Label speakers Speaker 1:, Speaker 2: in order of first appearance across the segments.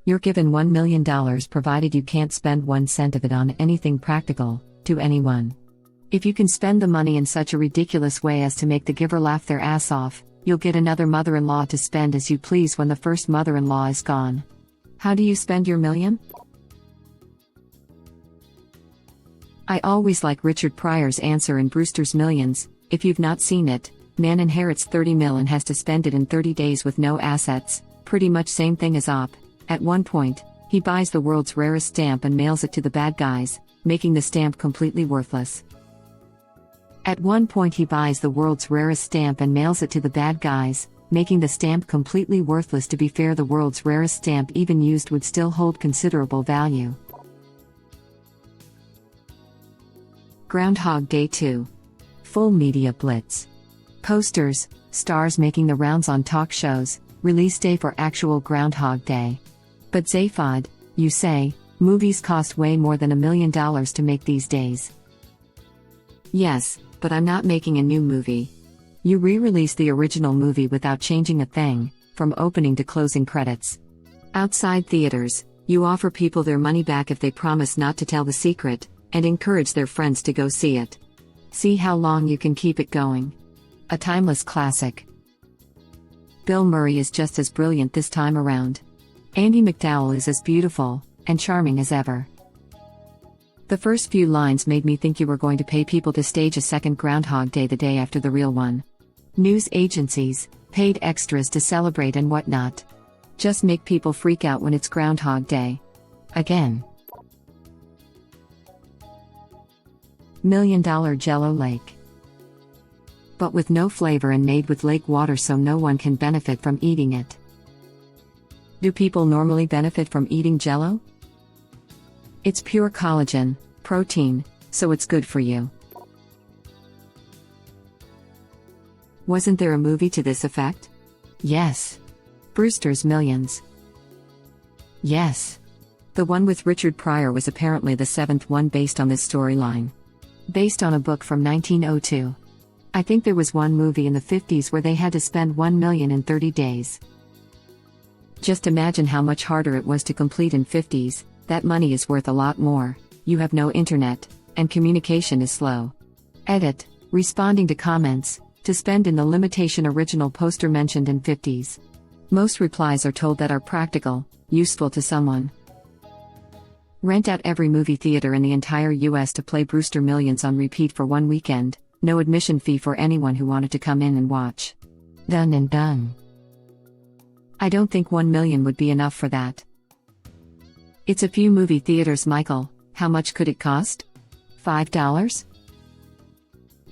Speaker 1: You're given $1 million provided you can't spend 1 cent of it on anything practical, to anyone. If you can spend the money in such a ridiculous way as to make the giver laugh their ass off, you'll get another mother-in-law to spend as you please when the first mother-in-law is gone. How do you spend your million? I always like Richard Pryor's answer in Brewsters Millions. If you've not seen it, man inherits 30 mil and has to spend it in 30 days with no assets, pretty much same thing as op. At one point, he buys the world's rarest stamp and mails it to the bad guys, making the stamp completely worthless. At one point he buys the world's rarest stamp and mails it to the bad guys, making the stamp completely worthless. To be fair, the world's rarest stamp even used would still hold considerable value. Groundhog Day 2. Full media blitz. Posters, stars making the rounds on talk shows, release day for actual Groundhog Day. But Zaphod, you say, movies cost way more than $1 million to make these days. Yes, but I'm not making a new movie. You re-release the original movie without changing a thing, from opening to closing credits. Outside theaters, you offer people their money back if they promise not to tell the secret, and encourage their friends to go see it. See how long you can keep it going. A timeless classic. Bill Murray is just as brilliant this time around. Andie MacDowell is as beautiful and charming as ever. The first few lines made me think you were going to pay people to stage a second Groundhog Day the day after the real one. News agencies, paid extras to celebrate and whatnot. Just make people freak out when it's Groundhog Day. Again. $1 million Jello Lake. But with no flavor and made with lake water so no one can benefit from eating it. Do people normally benefit from eating Jello? It's pure collagen, protein, so it's good for you. Wasn't there a movie to this effect? Yes. Brewsters Millions. Yes. The one with Richard Pryor was apparently the 7th one based on this storyline. Based on a book from 1902. I think there was one movie in the 50s where they had to spend $1 million in 30 days. Just imagine how much harder it was to complete in 50s, that money is worth a lot more, you have no internet, and communication is slow. Edit, responding to comments, to spend in the limitation original poster mentioned in 50s. Most replies are told that are practical, useful to someone. Rent out every movie theater in the entire US to play Brewster Millions on repeat for 1 weekend, no admission fee for anyone who wanted to come in and watch. Done and done. I don't think 1 million would be enough for that. It's a few movie theaters, Michael. How much could it cost? $5?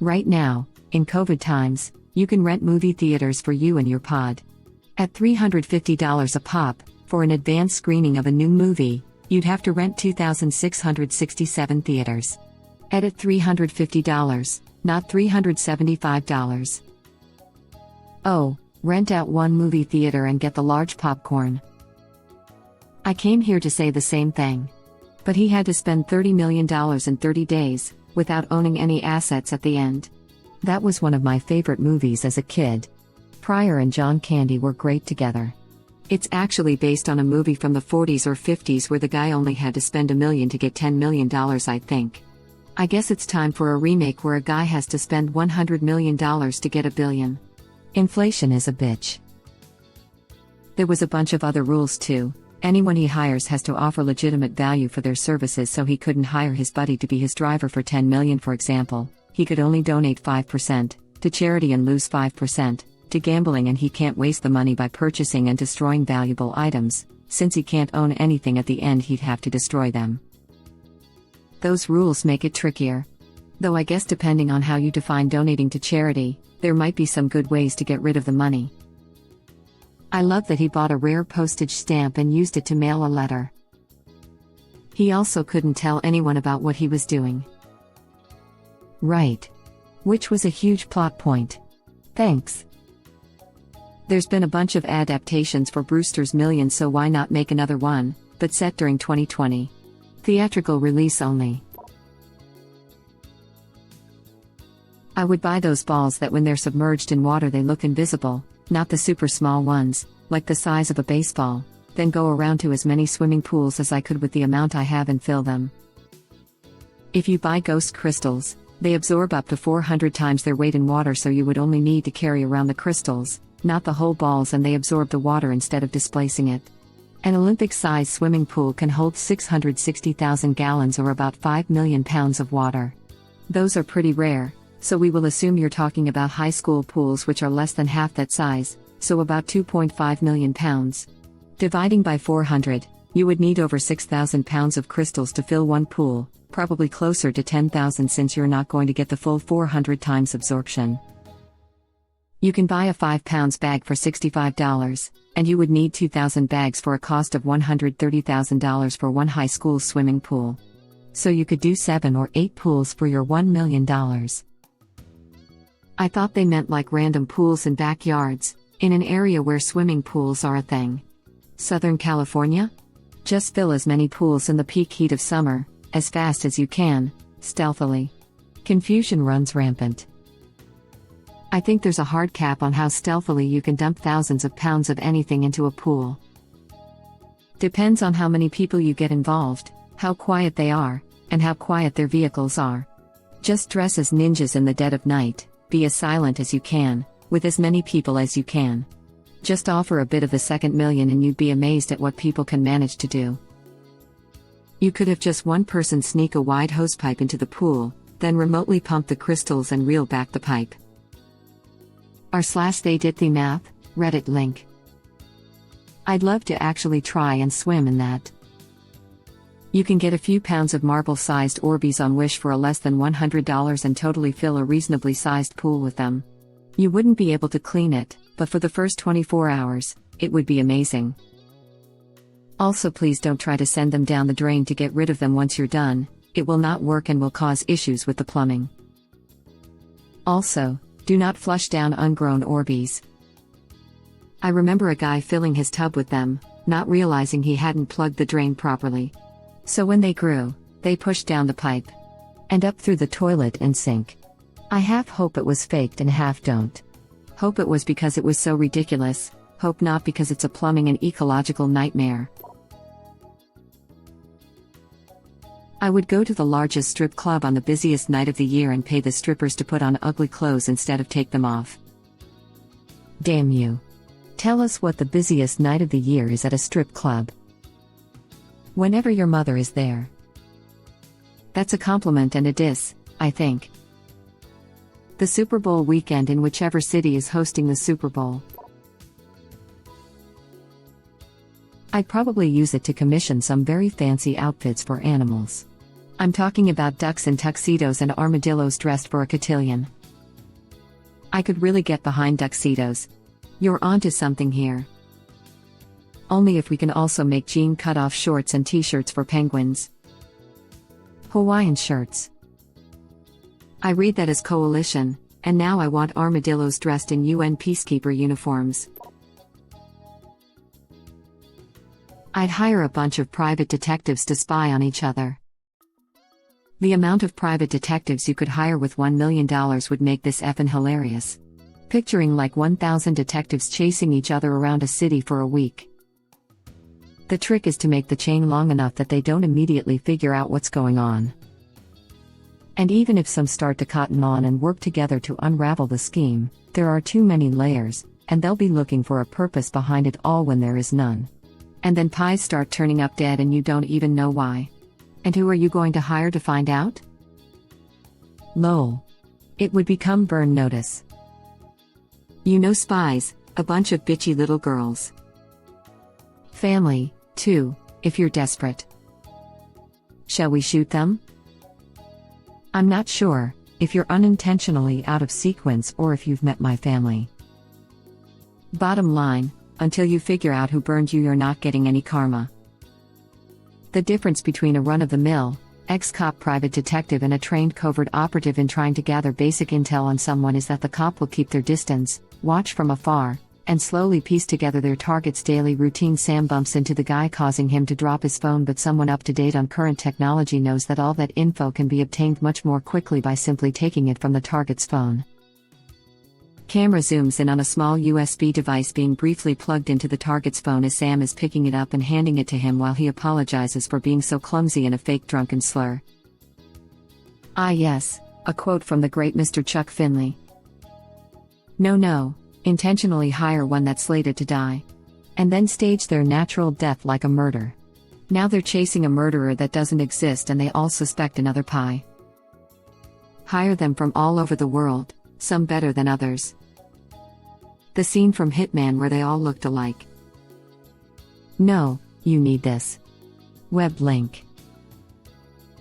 Speaker 1: Right now, in COVID times, you can rent movie theaters for you and your pod. At $350 a pop, for an advanced screening of a new movie, you'd have to rent 2,667 theaters. Edit $350, not $375. Oh, rent out one movie theater and get the large popcorn. I came here to say the same thing. But he had to spend $30 million in 30 days, without owning any assets at the end. That was one of my favorite movies as a kid. Pryor and John Candy were great together. It's actually based on a movie from the 40s or 50s where the guy only had to spend $1 million to get $10 million, I think. I guess it's time for a remake where a guy has to spend $100 million to get $1 billion. Inflation is a bitch. There was a bunch of other rules too. Anyone he hires has to offer legitimate value for their services, so he couldn't hire his buddy to be his driver for $10 million, for example. He could only donate 5% to charity and lose 5% to gambling, and he can't waste the money by purchasing and destroying valuable items. Since he can't own anything at the end, he'd have to destroy them. Those rules make it trickier. Though I guess depending on how you define donating to charity, there might be some good ways to get rid of the money. I love that he bought a rare postage stamp and used it to mail a letter. He also couldn't tell anyone about what he was doing. Right. Which was a huge plot point. Thanks. There's been a bunch of adaptations for Brewsters Millions, so why not make another one, but set during 2020. Theatrical release only. I would buy those balls that when they're submerged in water they look invisible, not the super small ones, like the size of a baseball. then go around to as many swimming pools as I could with the amount I have and fill them. If you buy ghost crystals, they absorb up to 400 times their weight in water, so you would only need to carry around the crystals, not the whole balls, and they absorb the water instead of displacing it. An Olympic-sized swimming pool can hold 660,000 gallons or about 5 million pounds of water. Those are pretty rare, so we will assume you're talking about high school pools, which are less than half that size, so about 2.5 million pounds. Dividing by 400, you would need over 6,000 pounds of crystals to fill one pool, probably closer to 10,000 since you're not going to get the full 400 times absorption. You can buy a 5 pounds bag for $65, and you would need 2,000 bags for a cost of $130,000 for one high school swimming pool. So you could do 7 or 8 pools for your $1 million. I thought they meant like random pools in backyards, in an area where swimming pools are a thing. Southern California? Just fill as many pools in the peak heat of summer, as fast as you can, stealthily. Confusion runs rampant. I think there's a hard cap on how stealthily you can dump thousands of pounds of anything into a pool. Depends on how many people you get involved, how quiet they are, and how quiet their vehicles are. Just dress as ninjas in the dead of night, be as silent as you can, with as many people as you can. Just offer a bit of the second million and you'd be amazed at what people can manage to do. You could have just one person sneak a wide hosepipe into the pool, then remotely pump the crystals and reel back the pipe. r/they did the math, Reddit link. I'd love to actually try and swim in that. You can get a few pounds of marble-sized Orbeez on Wish for a less than $100 and totally fill a reasonably sized pool with them. You wouldn't be able to clean it, but for the first 24 hours, it would be amazing. Also, please don't try to send them down the drain to get rid of them once you're done, it will not work and will cause issues with the plumbing. Also, do not flush down ungrown Orbeez. I remember a guy filling his tub with them, not realizing he hadn't plugged the drain properly. So when they grew, they pushed down the pipe and up through the toilet and sink. I half hope it was faked and half don't. Hope it was because it was so ridiculous, hope not because it's a plumbing and ecological nightmare. I would go to the largest strip club on the busiest night of the year and pay the strippers to put on ugly clothes instead of take them off. Damn you. Tell us what the busiest night of the year is at a strip club. Whenever your mother is there. That's a compliment and a diss, I think. The Super Bowl weekend in whichever city is hosting the Super Bowl. I'd probably use it to commission some very fancy outfits for animals. I'm talking about ducks in tuxedos and armadillos dressed for a cotillion. I could really get behind tuxedos. You're onto something here. Only if we can also make jean cut-off shorts and t-shirts for penguins. Hawaiian shirts. I read that as coalition, and now I want armadillos dressed in UN peacekeeper uniforms. I'd hire a bunch of private detectives to spy on each other. The amount of private detectives you could hire with $1 million would make this effing hilarious. Picturing like 1,000 detectives chasing each other around a city for a week. The trick is to make the chain long enough that they don't immediately figure out what's going on. And even if some start to cotton on and work together to unravel the scheme, there are too many layers, and they'll be looking for a purpose behind it all when there is none. And then pies start turning up dead and you don't even know why. And who are you going to hire to find out? Lol. It would become burn notice. You know, spies, a bunch of bitchy little girls. Family, too, if you're desperate. Shall we shoot them? I'm not sure, if you're unintentionally out of sequence or if you've met my family. Bottom line, until you figure out who burned you, you're not getting any karma. The difference between a run-of-the-mill, ex-cop private detective and a trained covert operative in trying to gather basic intel on someone is that the cop will keep their distance, watch from afar, and slowly piece together their target's daily routine. Sam bumps into the guy causing him to drop his phone, but someone up to date on current technology knows that all that info can be obtained much more quickly by simply taking it from the target's phone. Camera zooms in on a small USB device being briefly plugged into the target's phone as Sam is picking it up and handing it to him while he apologizes for being so clumsy and a fake drunken slur. Ah yes, a quote from the great Mr. Chuck Finley. No, intentionally hire one that's slated to die. And then stage their natural death like a murder. Now they're chasing a murderer that doesn't exist and they all suspect another pie. Hire them from all over the world, some better than others. The scene from Hitman where they all looked alike. No, you need this. Web link.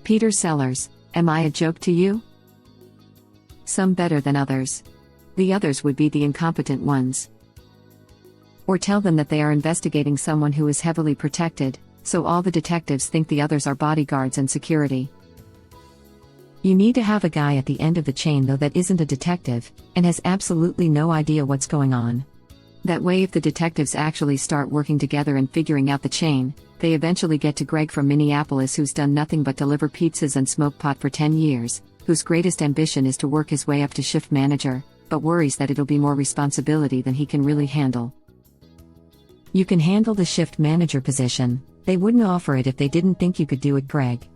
Speaker 1: Peter Sellers, am I a joke to you? Some better than others. The others would be the incompetent ones. Or tell them that they are investigating someone who is heavily protected, so all the detectives think the others are bodyguards and security. You need to have a guy at the end of the chain though that isn't a detective, and has absolutely no idea what's going on. That way if the detectives actually start working together and figuring out the chain, they eventually get to Greg from Minneapolis who's done nothing but deliver pizzas and smoke pot for 10 years, whose greatest ambition is to work his way up to shift manager, but worries that it'll be more responsibility than he can really handle. You can handle the shift manager position, they wouldn't offer it if they didn't think you could do it, Greg.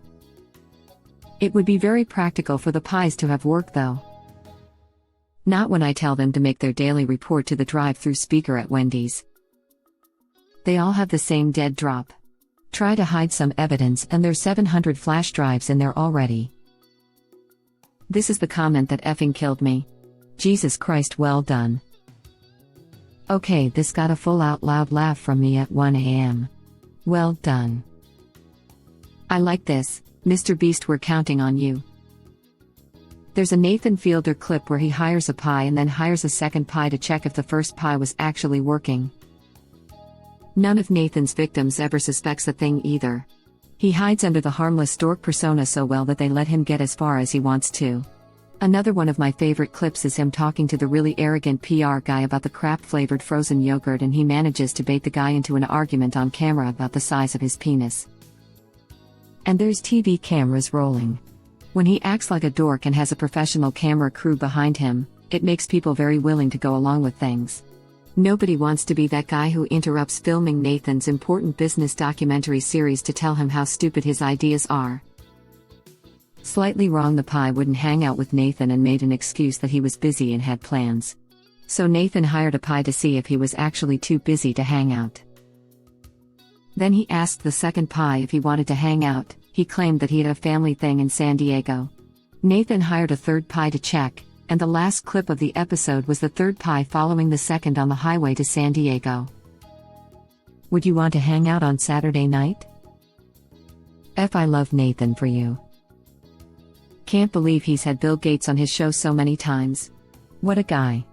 Speaker 1: It would be very practical for the pies to have work though. Not when I tell them to make their daily report to the drive-through speaker at Wendy's. They all have the same dead drop. Try to hide some evidence and there's 700 flash drives in there already. This is the comment that effing killed me. Jesus Christ, well done. Okay, this got a full out loud laugh from me at 1 a.m. Well done. I like this. Mr. Beast, we're counting on you. There's a Nathan Fielder clip where he hires a pie and then hires a second pie to check if the first pie was actually working. None of Nathan's victims ever suspects a thing either. He hides under the harmless stork persona so well that they let him get as far as he wants to. Another one of my favorite clips is him talking to the really arrogant PR guy about the crap-flavored frozen yogurt and he manages to bait the guy into an argument on camera about the size of his penis. And there's TV cameras rolling. When he acts like a dork and has a professional camera crew behind him, it makes people very willing to go along with things. Nobody wants to be that guy who interrupts filming Nathan's important business documentary series to tell him how stupid his ideas are. Slightly wrong, the pie wouldn't hang out with Nathan and made an excuse that he was busy and had plans. So Nathan hired a pie to see if he was actually too busy to hang out. Then he asked the second pie if he wanted to hang out. He claimed that he had a family thing in San Diego. Nathan hired a third pie to check, and the last clip of the episode was the third pie following the second on the highway to San Diego. Would you want to hang out on Saturday night? I love Nathan for you. Can't believe he's had Bill Gates on his show so many times. What a guy.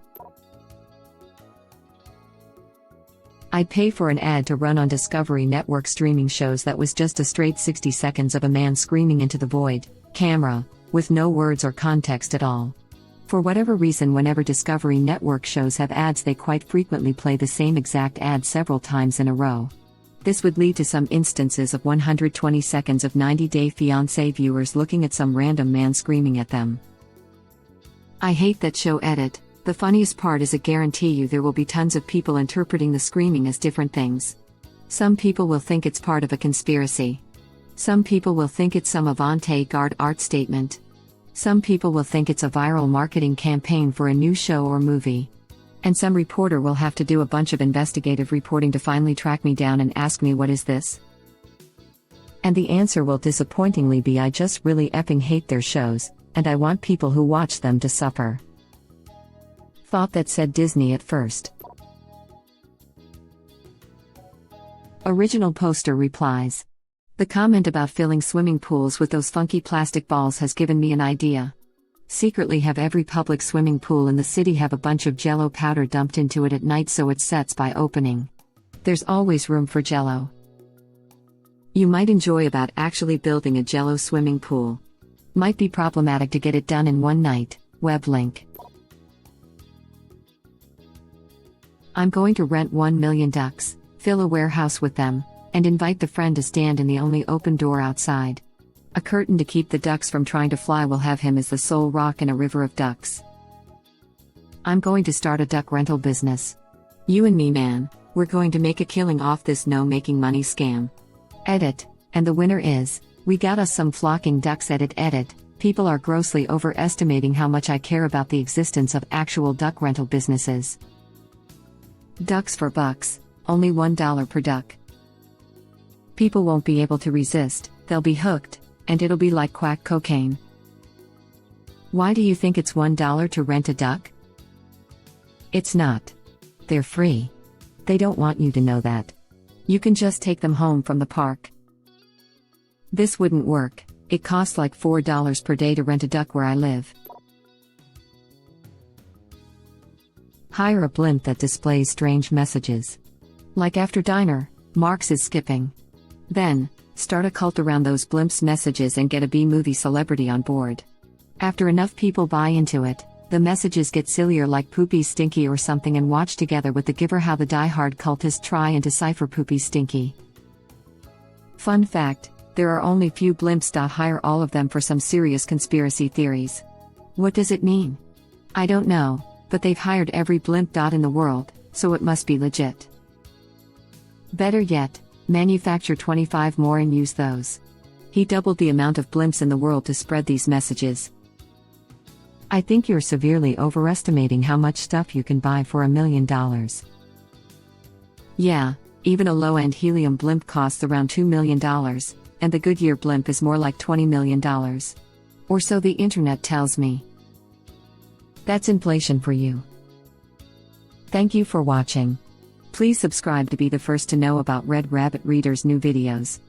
Speaker 1: I'd pay for an ad to run on Discovery Network streaming shows that was just a straight 60 seconds of a man screaming into the void, camera, with no words or context at all. For whatever reason, whenever Discovery Network shows have ads, they quite frequently play the same exact ad several times in a row. This would lead to some instances of 120 seconds of 90 Day Fiancé viewers looking at some random man screaming at them. I hate that show edit. The funniest part is I guarantee you there will be tons of people interpreting the screaming as different things. Some people will think it's part of a conspiracy. Some people will think it's some avant-garde art statement. Some people will think it's a viral marketing campaign for a new show or movie. And some reporter will have to do a bunch of investigative reporting to finally track me down and ask me, what is this? And the answer will disappointingly be, I just really effing hate their shows, and I want people who watch them to suffer. Thought that said Disney at first. Original poster replies. The comment about filling swimming pools with those funky plastic balls has given me an idea. Secretly have every public swimming pool in the city have a bunch of Jello powder dumped into it at night so it sets by opening. There's always room for Jello. You might enjoy about actually building a Jello swimming pool. Might be problematic to get it done in one night. Web link. I'm going to rent 1 million ducks, fill a warehouse with them, and invite the friend to stand in the only open door outside. A curtain to keep the ducks from trying to fly will have him as the sole rock in a river of ducks. I'm going to start a duck rental business. You and me, man, we're going to make a killing off this no-making money scam. Edit. And the winner is, we got us some flocking ducks. Edit. People are grossly overestimating how much I care about the existence of actual duck rental businesses. Ducks for bucks, only $1 per duck. People won't be able to resist, they'll be hooked, and it'll be like quack cocaine. Why do you think it's $1 to rent a duck? It's not. They're free. They don't want you to know that. You can just take them home from the park. This wouldn't work. It costs like $4 per day to rent a duck where I live. Hire a blimp that displays strange messages. Like after diner, Marx is skipping. Then, start a cult around those blimps' messages and get a B-movie celebrity on board. After enough people buy into it, the messages get sillier like poopy stinky or something, and watch together with the giver how the die-hard cultists try and decipher poopy stinky. Fun fact, there are only few blimps. Hire all of them for some serious conspiracy theories. What does it mean? I don't know, but they've hired every blimp in the world, so it must be legit. Better yet, manufacture 25 more and use those. He doubled the amount of blimps in the world to spread these messages. I think you're severely overestimating how much stuff you can buy for $1 million. Yeah, even a low-end helium blimp costs around $2 million, and the Goodyear blimp is more like $20 million. Or so the internet tells me. That's inflation for you. Thank you for watching. Please subscribe to be the first to know about Red Rabbit Reader's new videos.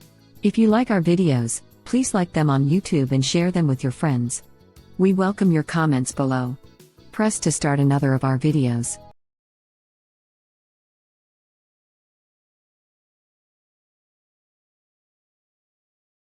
Speaker 1: If you like our videos, please like them on YouTube and share them with your friends. We welcome your comments below. Press to start another of our videos.